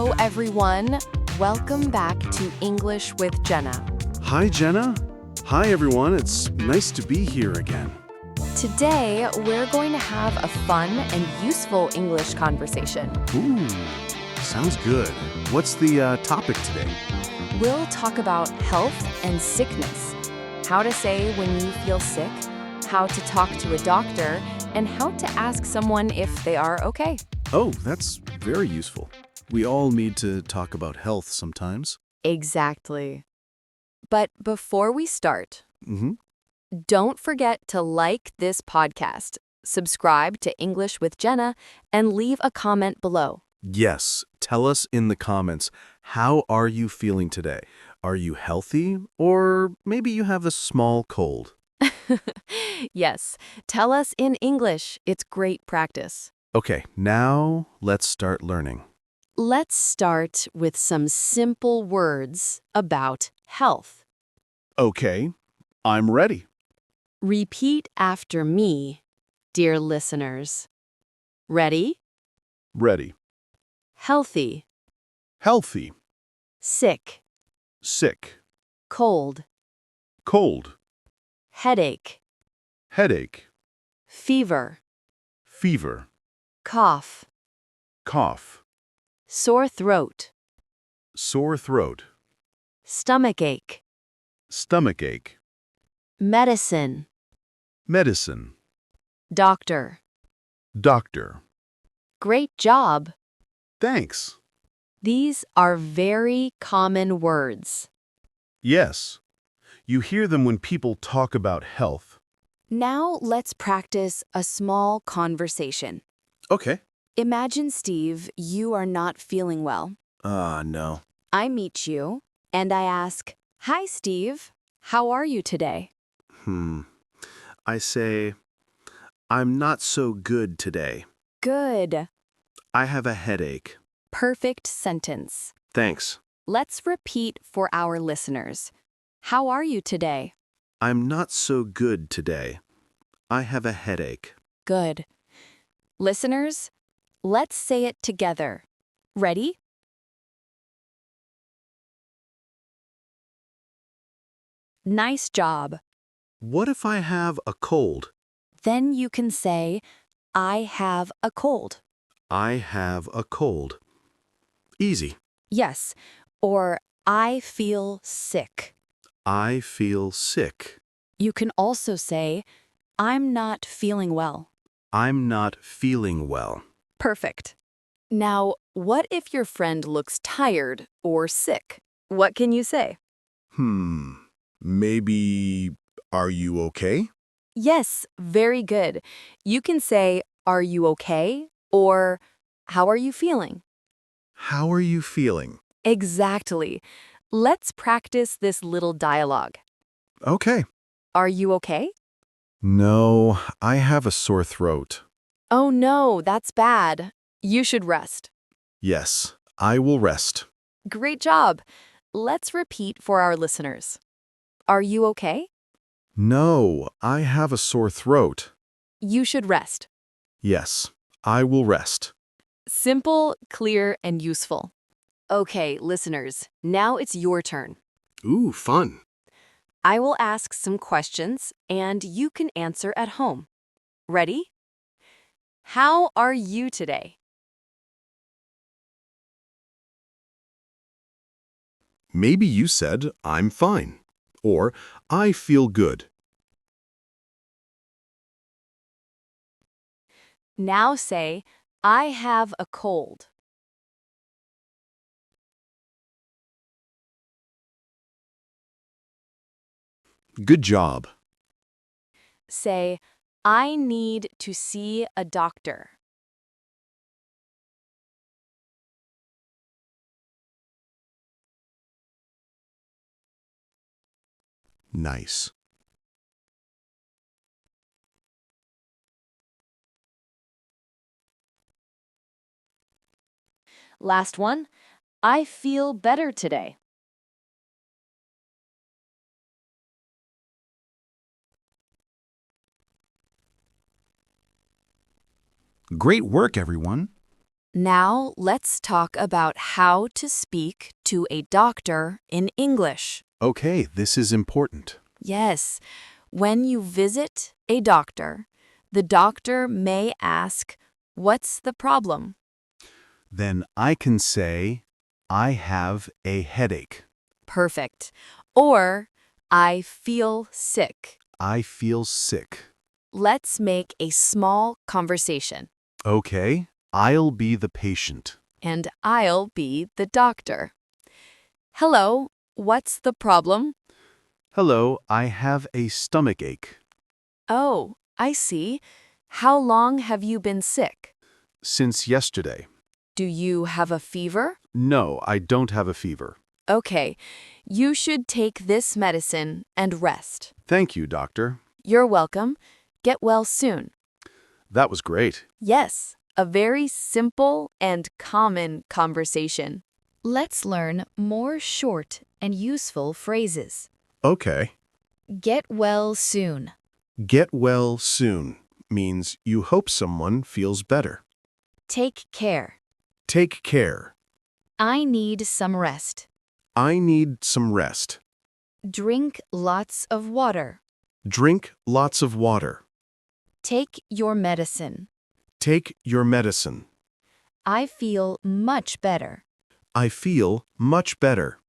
Hello, everyone. Welcome back to English with Jenna. Hi, Jenna. Hi, everyone. It's nice to be here again. Today, we're going to have a fun and useful English conversation. Ooh, sounds good. What's the topic today? We'll talk about health and sickness, how to say when you feel sick, how to talk to a doctor, and how to ask someone if they are okay. Oh, that's very useful. We all need to talk about health sometimes. Exactly. But before we start, Mm-hmm. don't forget to like this podcast, subscribe to English with Jenna, and leave a comment below. Yes, tell us in the comments, how are you feeling today? Are you healthy? Or maybe you have a small cold? Yes, tell us in English. It's great practice. Okay, now let's start learning. Let's start with some simple words about health. Okay, I'm ready. Repeat after me, dear listeners. Ready? Ready. Healthy, Healthy. sick, Sick. cold, Cold. headache, Headache. fever, Fever. cough, Cough. sore throat, Sore throat. stomachache, Stomachache. medicine, Medicine. doctor. Doctor. Great job. Thanks. These are very common words. Yes. You hear them when people talk about health. Now let's practice a small conversation. Okay. Imagine, Steve, you are not feeling well. No. I meet you, and I ask, "Hi, Steve. How are you today?" I say, I'm not so good today. Good. I have a headache. Perfect sentence. Thanks. Let's repeat for our listeners. How are you today? I'm not so good today. I have a headache. Good. Listeners, let's say it together. Ready? Nice job. What if I have a cold? Then you can say, I have a cold. I have a cold. Easy. Yes. Or I feel sick. I feel sick. You can also say, I'm not feeling well. I'm not feeling well. Perfect. Now, what if your friend looks tired or sick? What can you say? Maybe, are you okay? Yes, very good. You can say, are you okay? Or, how are you feeling? How are you feeling? Exactly. Let's practice this little dialogue. Okay. Are you okay? No, I have a sore throat. Oh no, that's bad. You should rest. Yes, I will rest. Great job. Let's repeat for our listeners. Are you okay? No, I have a sore throat. You should rest. Yes, I will rest. Simple, clear, and useful. Okay, listeners, now it's your turn. Ooh, fun. I will ask some questions, and you can answer at home. Ready? How are you today? Maybe you said, I'm fine. Or, I feel good. Now say, I have a cold. Good job. Say, I need to see a doctor. Nice. Last one, I feel better today. Great work, everyone. Now let's talk about how to speak to a doctor in English. Okay, this is important. Yes, when you visit a doctor, the doctor may ask, "What's the problem?" Then I can say, I have a headache. Perfect. Or, "I feel sick." I feel sick. Let's make a small conversation, Okay, I'll be the patient. and I'll be the doctor. Hello, what's the problem? Hello, I have a stomach ache. Oh, I see. How long have you been sick? Since yesterday. Do you have a fever? No, I don't have a fever. Okay, you should take this medicine and rest. Thank you, doctor. You're welcome. Get well soon. That was great. Yes, a very simple and common conversation. Let's learn more short and useful phrases. Okay. Get well soon. Get well soon means you hope someone feels better. Take care. Take care. I need some rest. I need some rest. Drink lots of water. Drink lots of water. Take your medicine. Take your medicine. I feel much better. I feel much better.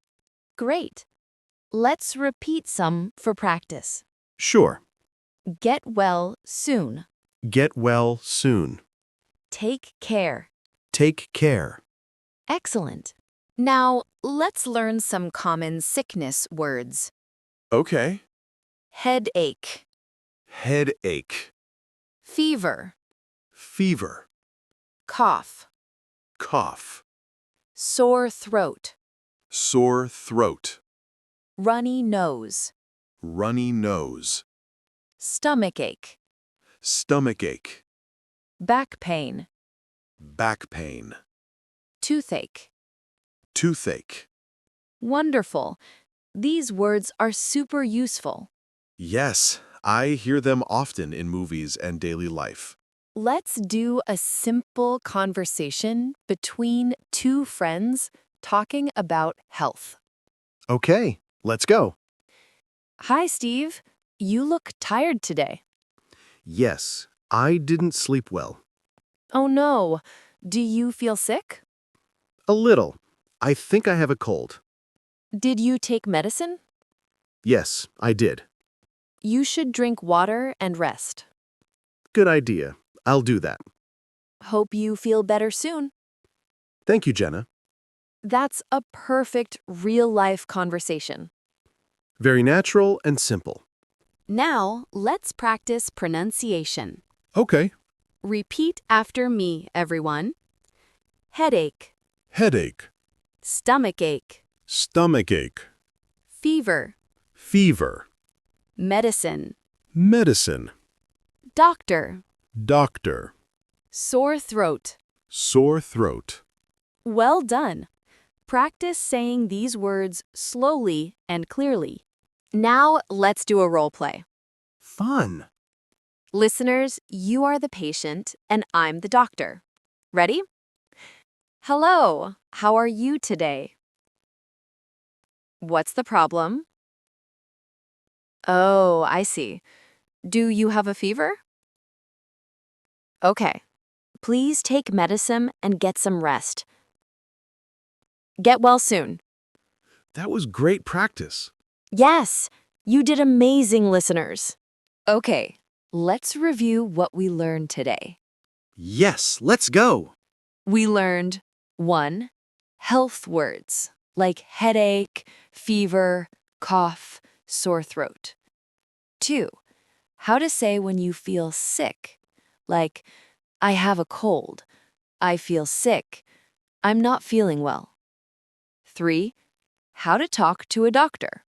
Great. Let's repeat some for practice. Sure. Get well soon. Get well soon. Take care. Take care. Excellent. Now, let's learn some common sickness words. Okay. Headache, Headache. fever, Fever. cough, Cough. sore throat, Sore throat. runny nose, Runny nose. stomach ache, Stomach ache. back pain, Back pain. toothache. Toothache. Wonderful. These words are super useful. Yes, I hear them often in movies and daily life. Let's do a simple conversation between two friends talking about health. Okay, let's go. Hi, Steve. You look tired today. Yes, I didn't sleep well. Oh no. Do you feel sick? A little. I think I have a cold. Did you take medicine? Yes, I did. You should drink water and rest. Good idea. I'll do that. Hope you feel better soon. Thank you, Jenna. That's a perfect real-life conversation. Very natural and simple. Now, let's practice pronunciation. Okay. Repeat after me, everyone. Headache, Headache. stomachache, Stomachache. fever, Fever. medicine, Medicine. doctor, Doctor. sore throat. Sore throat. Well done. Practice saying these words slowly and clearly. Now, let's do a role play. Fun. Listeners, you are the patient and I'm the doctor. Ready? Hello, how are you today? What's the problem? Oh, I see. Do you have a fever? Okay. Please take medicine and get some rest. Get well soon. That was great practice. Yes, you did amazing, listeners. Okay, let's review what we learned today. Yes, let's go. We learned 1. Health words like headache, fever, cough, sore throat. 2. How to say when you feel sick, like I have a cold, I feel sick, I'm not feeling well. 3. How to talk to a doctor.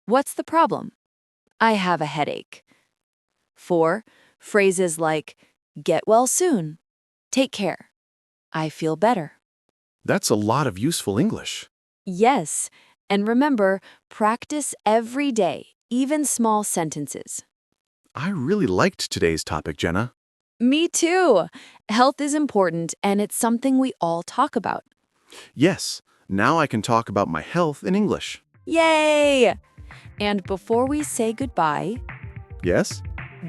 What's the problem? I have a headache. 4. Phrases like get well soon, take care, I feel better. That's a lot of useful English. Yes, and remember, practice every day, even small sentences. I really liked today's topic, Jenna. Me too. Health is important, and it's something we all talk about. Yes, now I can talk about my health in English. Yay! And before we say goodbye, Yes?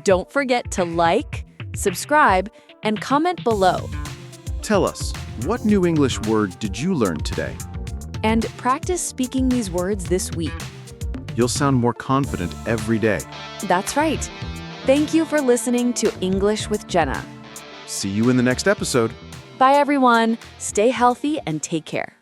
don't forget to like, subscribe, and comment below. Tell us, what new English word did you learn today? And practice speaking these words this week. You'll sound more confident every day. That's right. Thank you for listening to English with Jenna. See you in the next episode. Bye, everyone. Stay healthy and take care.